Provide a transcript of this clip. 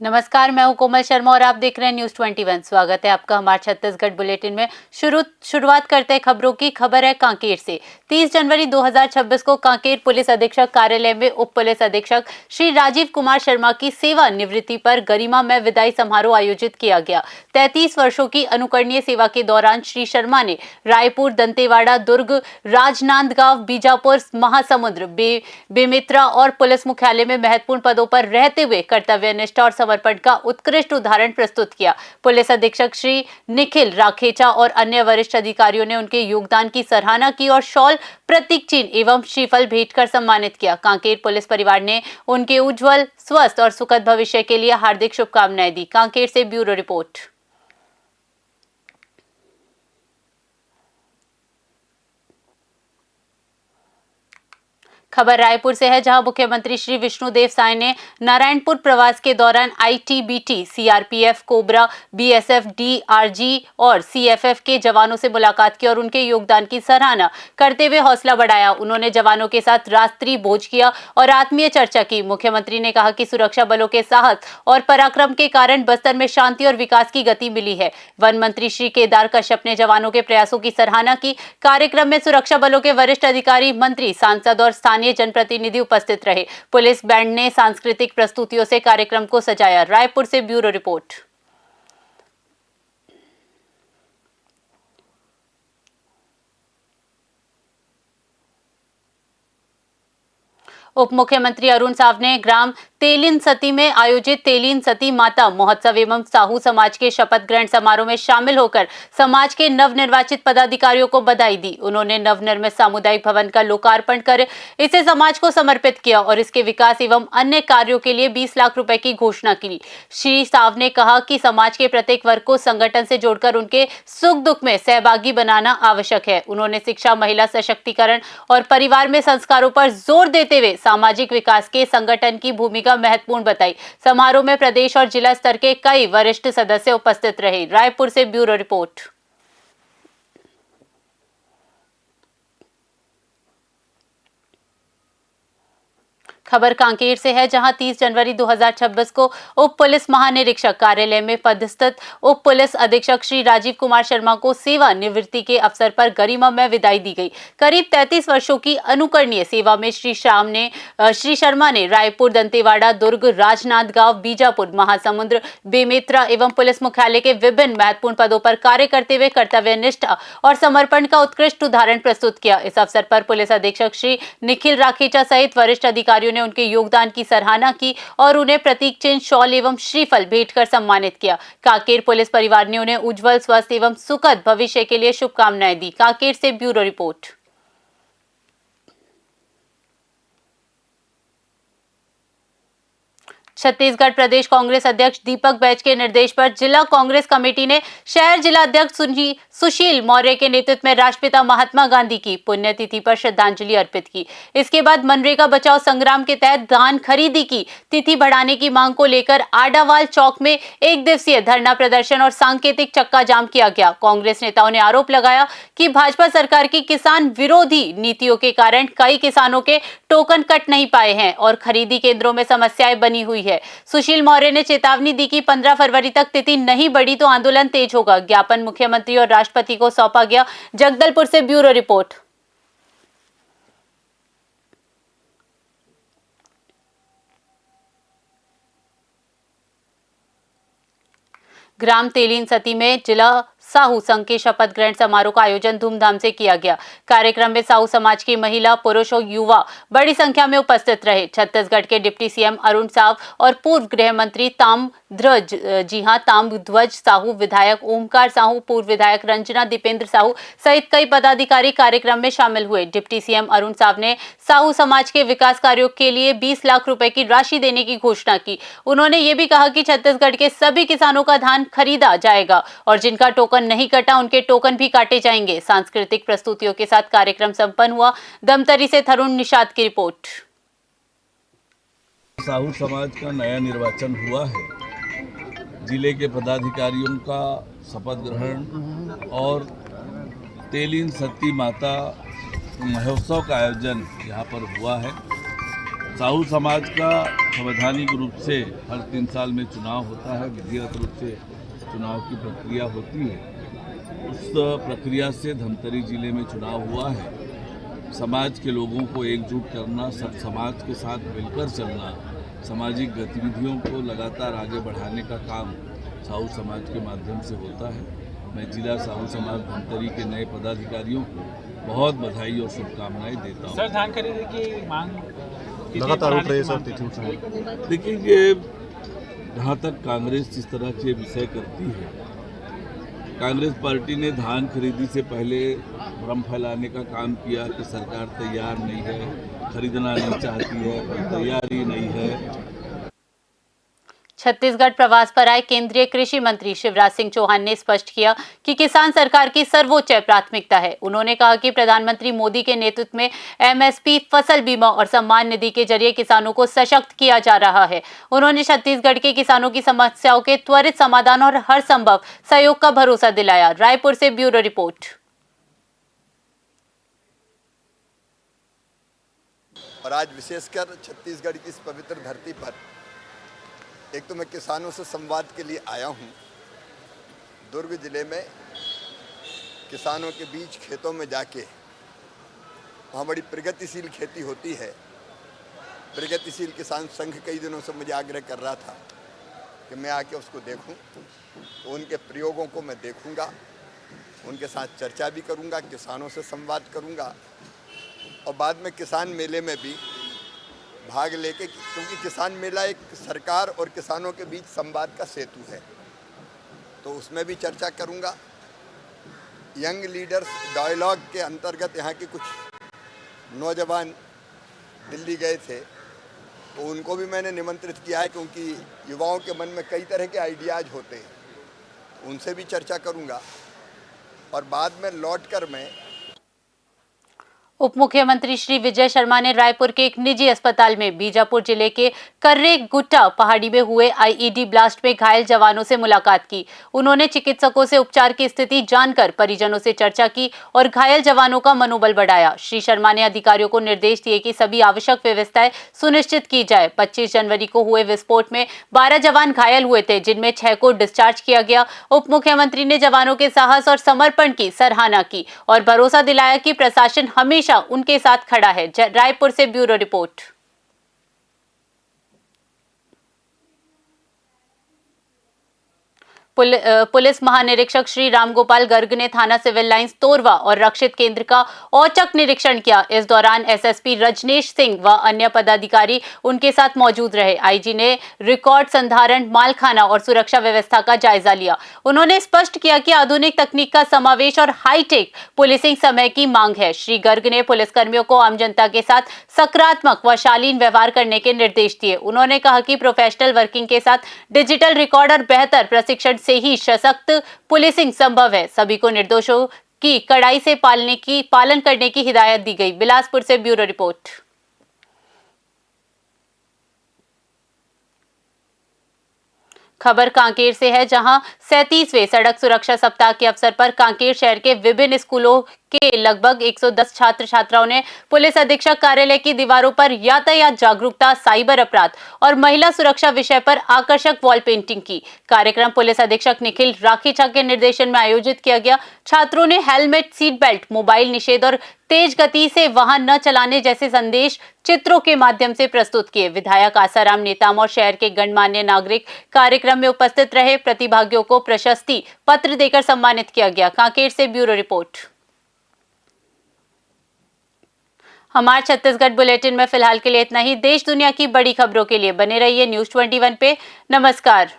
नमस्कार, मैं हूं कोमल शर्मा और आप देख रहे हैं न्यूज 21। स्वागत है आपका हमारे छत्तीसगढ़ बुलेटिन में। शुरुआत करते हैं खबरों की। खबर है कांकेर से। 30 जनवरी 2026 को कांकेर पुलिस अधीक्षक कार्यालय में उप पुलिस अधीक्षक श्री राजीव कुमार शर्मा की सेवानिवृत्ति पर गरिमामय विदाई समारोह आयोजित किया गया। 33 वर्षों की अनुकरणीय सेवा के दौरान श्री शर्मा ने रायपुर, दंतेवाड़ा, दुर्ग, राजनांदगांव, बीजापुर, महासमुंद, बेमेतरा और पुलिस मुख्यालय में महत्वपूर्ण पदों पर रहते हुए कर्तव्यनिष्ठा और समर्पण का उत्कृष्ट उदाहरण प्रस्तुत किया। पुलिस अधीक्षक श्री निखिल राखेचा और अन्य वरिष्ठ अधिकारियों ने उनके योगदान की सराहना की और शॉल, प्रतीक चिन्ह एवं श्रीफल भेंट कर सम्मानित किया। कांकेर पुलिस परिवार ने उनके उज्जवल, स्वस्थ और सुखद भविष्य के लिए हार्दिक शुभकामनाएं दी। कांकेर से ब्यूरो रिपोर्ट। खबर रायपुर से है, जहां मुख्यमंत्री श्री विष्णुदेव साय ने नारायणपुर प्रवास के दौरान ITBT, CRPF, cobra, BSF, DRG और सीएफएफ के जवानों से मुलाकात की और उनके योगदान की सराहना करते हुए हौसला बढ़ाया। उन्होंने जवानों के साथ रात्रि भोज किया और आत्मीय चर्चा की। मुख्यमंत्री ने कहा कि सुरक्षा बलों के साहस और पराक्रम के कारण बस्तर में शांति और विकास की गति मिली है। वन मंत्री श्री केदार कश्यप ने जवानों के प्रयासों की सराहना की। कार्यक्रम में सुरक्षा बलों के वरिष्ठ अधिकारी, मंत्री, सांसद और स्थानीय जनप्रतिनिधि उपस्थित रहे। पुलिस बैंड ने सांस्कृतिक प्रस्तुतियों से कार्यक्रम को सजाया। रायपुर से ब्यूरो रिपोर्ट। उप मुख्यमंत्री अरुण साव ने ग्राम तेलिन सती में आयोजित तेलिन सती माता महोत्सव एवं साहू समाज के शपथ ग्रहण समारोह में शामिल होकर समाज के नवनिर्वाचित पदाधिकारियों को बधाई दी। उन्होंने नवनिर्मित सामुदायिक भवन का लोकार्पण कर इसे समाज को समर्पित किया और इसके विकास एवं अन्य कार्यों के लिए 20 लाख रुपए की घोषणा की। श्री साव ने कहा कि समाज के प्रत्येक वर्ग को संगठन से जोड़कर उनके सुख दुख में सहभागी बनाना आवश्यक है। उन्होंने शिक्षा, महिला सशक्तिकरण और परिवार में संस्कारों पर जोर देते हुए सामाजिक विकास के संगठन की भूमिका महत्वपूर्ण बताई। समारोह में प्रदेश और जिला स्तर के कई वरिष्ठ सदस्य उपस्थित रहे। रायपुर से ब्यूरो रिपोर्ट। खबर कांकेर से है, जहां 30 जनवरी 2026 को उप पुलिस महानिरीक्षक कार्यालय में पदस्थ उप पुलिस अधीक्षक श्री राजीव कुमार शर्मा को सेवानिवृत्ति के अवसर पर गरिमामय विदाई दी गई। करीब 33 वर्षों की अनुकरणीय सेवा में श्री शर्मा ने रायपुर, दंतेवाड़ा, दुर्ग, राजनांदगांव, बीजापुर, महासमुंद, बेमेतरा एवं पुलिस मुख्यालय के विभिन्न महत्वपूर्ण पदों पर कार्य करते हुए कर्तव्यनिष्ठा और समर्पण का उत्कृष्ट उदाहरण प्रस्तुत किया। इस अवसर पर पुलिस अधीक्षक श्री निखिल राखेचा सहित वरिष्ठ अधिकारियों ने उनके योगदान की सराहना की और उन्हें प्रतीक चिन्ह, शॉल एवं श्रीफल भेंट कर सम्मानित किया। कांकेर पुलिस परिवार ने उन्हें उज्जवल, स्वस्थ एवं सुखद भविष्य के लिए शुभकामनाएं दी। कांकेर से ब्यूरो रिपोर्ट। छत्तीसगढ़ प्रदेश कांग्रेस अध्यक्ष दीपक बैज के निर्देश पर जिला कांग्रेस कमेटी ने शहर जिला अध्यक्ष सुशील मौर्य के नेतृत्व में राष्ट्रपिता महात्मा गांधी की पुण्यतिथि पर श्रद्धांजलि अर्पित की। इसके बाद मनरेगा बचाओ संग्राम के तहत धान खरीदी की तिथि बढ़ाने की मांग को लेकर आडावाल चौक में एक दिवसीय धरना प्रदर्शन और सांकेतिक चक्का जाम किया गया। कांग्रेस नेताओं ने आरोप लगाया कि भाजपा सरकार की किसान विरोधी नीतियों के कारण कई किसानों के टोकन कट नहीं पाए हैं और खरीदी केंद्रों में समस्याएं बनी हुई है। सुशील मौर्य ने चेतावनी दी कि 15 फरवरी तक तिथि नहीं बढ़ी तो आंदोलन तेज होगा। ज्ञापन मुख्यमंत्री और राष्ट्रपति को सौंपा गया। जगदलपुर से ब्यूरो रिपोर्ट। ग्राम तेलिन सती में जिला साहू संघ के शपथ ग्रहण समारोह का आयोजन धूमधाम से किया गया। कार्यक्रम में साहू समाज की महिला, पुरुष और युवा बड़ी संख्या में उपस्थित रहे। छत्तीसगढ़ के डिप्टी सीएम अरुण साव और पूर्व गृह मंत्री ताम्रध्वज साहू, विधायक ओमकार साहू, पूर्व विधायक रंजना दीपेंद्र साहू सहित कई पदाधिकारी कार्यक्रम में शामिल हुए। डिप्टी सीएम अरुण साव ने साहू समाज के विकास कार्यों के लिए 20 लाख रुपए की राशि देने की घोषणा की। उन्होंने ये भी कहा कि छत्तीसगढ़ के सभी किसानों का धान खरीदा जाएगा और जिनका टोकन नहीं कटा उनके टोकन भी काटे जाएंगे। सांस्कृतिक प्रस्तुतियों के साथ कार्यक्रम संपन्न हुआ। दमतरी से तरुण निषाद की रिपोर्ट। साहू समाज का नया निर्वाचन हुआ है। जिले के पदाधिकारियों का शपथ ग्रहण और तेलिन सती माता महोत्सव का आयोजन यहाँ पर हुआ है। साहू समाज का संवैधानिक रूप से हर 3 साल में चुनाव होता है, विधिवत रूप से चुनाव की प्रक्रिया होती है। उस प्रक्रिया से धमतरी जिले में चुनाव हुआ है। समाज के लोगों को एकजुट करना, सब समाज के साथ मिलकर चलना, सामाजिक गतिविधियों को लगातार आगे बढ़ाने का काम साहू समाज के माध्यम से होता है। मैं जिला साहू समाज धमतरी के नए पदाधिकारियों को बहुत बधाई और शुभकामनाएं देता हूँ। सर, धान खरीदी की मांग लगातार उठ रही है सर। देखिए, ये जहाँ तक कांग्रेस इस तरह के विषय करती है, कांग्रेस पार्टी ने धान खरीदी से पहले भ्रम फैलाने का काम किया कि सरकार तैयार नहीं है, खरीदना नहीं चाहती है, कोई तैयारी नहीं है। छत्तीसगढ़ प्रवास पर आए केंद्रीय कृषि मंत्री शिवराज सिंह चौहान ने स्पष्ट किया कि किसान सरकार की सर्वोच्च प्राथमिकता है। उन्होंने कहा कि प्रधानमंत्री मोदी के नेतृत्व में एमएसपी, फसल बीमा और सम्मान निधि के जरिए किसानों को सशक्त किया जा रहा है। उन्होंने छत्तीसगढ़ के किसानों की समस्याओं के त्वरित समाधान और हर संभव सहयोग का भरोसा दिलाया। रायपुर से ब्यूरो रिपोर्ट। और आज विशेषकर छत्तीसगढ़ की इस पवित्र धरती पर एक तो मैं किसानों से संवाद के लिए आया हूँ। दुर्ग जिले में किसानों के बीच खेतों में जाके वहाँ बड़ी प्रगतिशील खेती होती है। प्रगतिशील किसान संघ कई दिनों से मुझे आग्रह कर रहा था कि मैं आके उसको देखूं, तो उनके प्रयोगों को मैं देखूंगा, उनके साथ चर्चा भी करूंगा, किसानों से संवाद करूंगा और बाद में किसान मेले में भी भाग लेके, क्योंकि किसान मेला एक सरकार और किसानों के बीच संवाद का सेतु है, तो उसमें भी चर्चा करूंगा। यंग लीडर्स डायलॉग के अंतर्गत यहाँ के कुछ नौजवान दिल्ली गए थे, तो उनको भी मैंने निमंत्रित किया है, क्योंकि युवाओं के मन में कई तरह के आइडियाज़ होते हैं, उनसे भी चर्चा करूंगा। और बाद में लौटकर मैं उप मुख्यमंत्री श्री विजय शर्मा ने रायपुर के एक निजी अस्पताल में बीजापुर जिले के कर्रे गुट्टा पहाड़ी में हुए आईईडी ब्लास्ट में घायल जवानों से मुलाकात की। उन्होंने चिकित्सकों से उपचार की स्थिति जानकर परिजनों से चर्चा की और घायल जवानों का मनोबल बढ़ाया। श्री शर्मा ने अधिकारियों को निर्देश दिए कि सभी आवश्यक व्यवस्थाएं सुनिश्चित की जाए। 25 जनवरी को हुए विस्फोट में 12 जवान घायल हुए थे, जिनमें 6 को डिस्चार्ज किया गया। उप मुख्यमंत्री ने जवानों के साहस और समर्पण की सराहना की और भरोसा दिलाया कि प्रशासन हमेशा उनके साथ खड़ा है। रायपुर से ब्यूरो रिपोर्ट। पुलिस महानिरीक्षक श्री रामगोपाल गर्ग ने थाना सिविल लाइंस तोरवा और रक्षित केंद्र का औचक निरीक्षण किया। इस दौरान एसएसपी रजनेश सिंह व अन्य पदाधिकारी उनके साथ मौजूद रहे। आईजी ने रिकॉर्ड संधारण, मालखाना और सुरक्षा व्यवस्था का जायजा लिया। उन्होंने स्पष्ट किया कि आधुनिक तकनीक का समावेश और हाईटेक पुलिसिंग समय की मांग है। श्री गर्ग ने पुलिसकर्मियों को आम जनता के साथ सकारात्मक व शालीन व्यवहार करने के निर्देश दिए। उन्होंने कहा कि प्रोफेशनल वर्किंग के साथ डिजिटल रिकॉर्ड और बेहतर प्रशिक्षण से ही सशक्त पुलिसिंग संभव है। सभी को निर्देशों की कड़ाई से पालन करने की हिदायत दी गई। बिलासपुर से ब्यूरो रिपोर्ट। खबर कांकेर से है, जहां 37वें सड़क सुरक्षा सप्ताह के अवसर पर कांकेर शहर के विभिन्न स्कूलों के लगभग 110 छात्र छात्राओं ने पुलिस अधीक्षक कार्यालय की दीवारों पर यातायात जागरूकता, साइबर अपराध और महिला सुरक्षा विषय पर आकर्षक वॉल पेंटिंग की। कार्यक्रम पुलिस अधीक्षक निखिल राखीचा के निर्देशन में आयोजित किया गया। छात्रों ने हेलमेट, सीट बेल्ट, मोबाइल निषेध और तेज गति से वाहन न चलाने जैसे संदेश चित्रों के माध्यम से प्रस्तुत किए। विधायक आसाराम नेताम और शहर के गणमान्य नागरिक कार्यक्रम में उपस्थित रहे। प्रतिभागियों को प्रशस्ति पत्र देकर सम्मानित किया गया। कांकेर से ब्यूरो रिपोर्ट। हमारे छत्तीसगढ़ बुलेटिन में फिलहाल के लिए इतना ही। देश दुनिया की बड़ी खबरों के लिए बने रहिए न्यूज़ 21 पे। नमस्कार।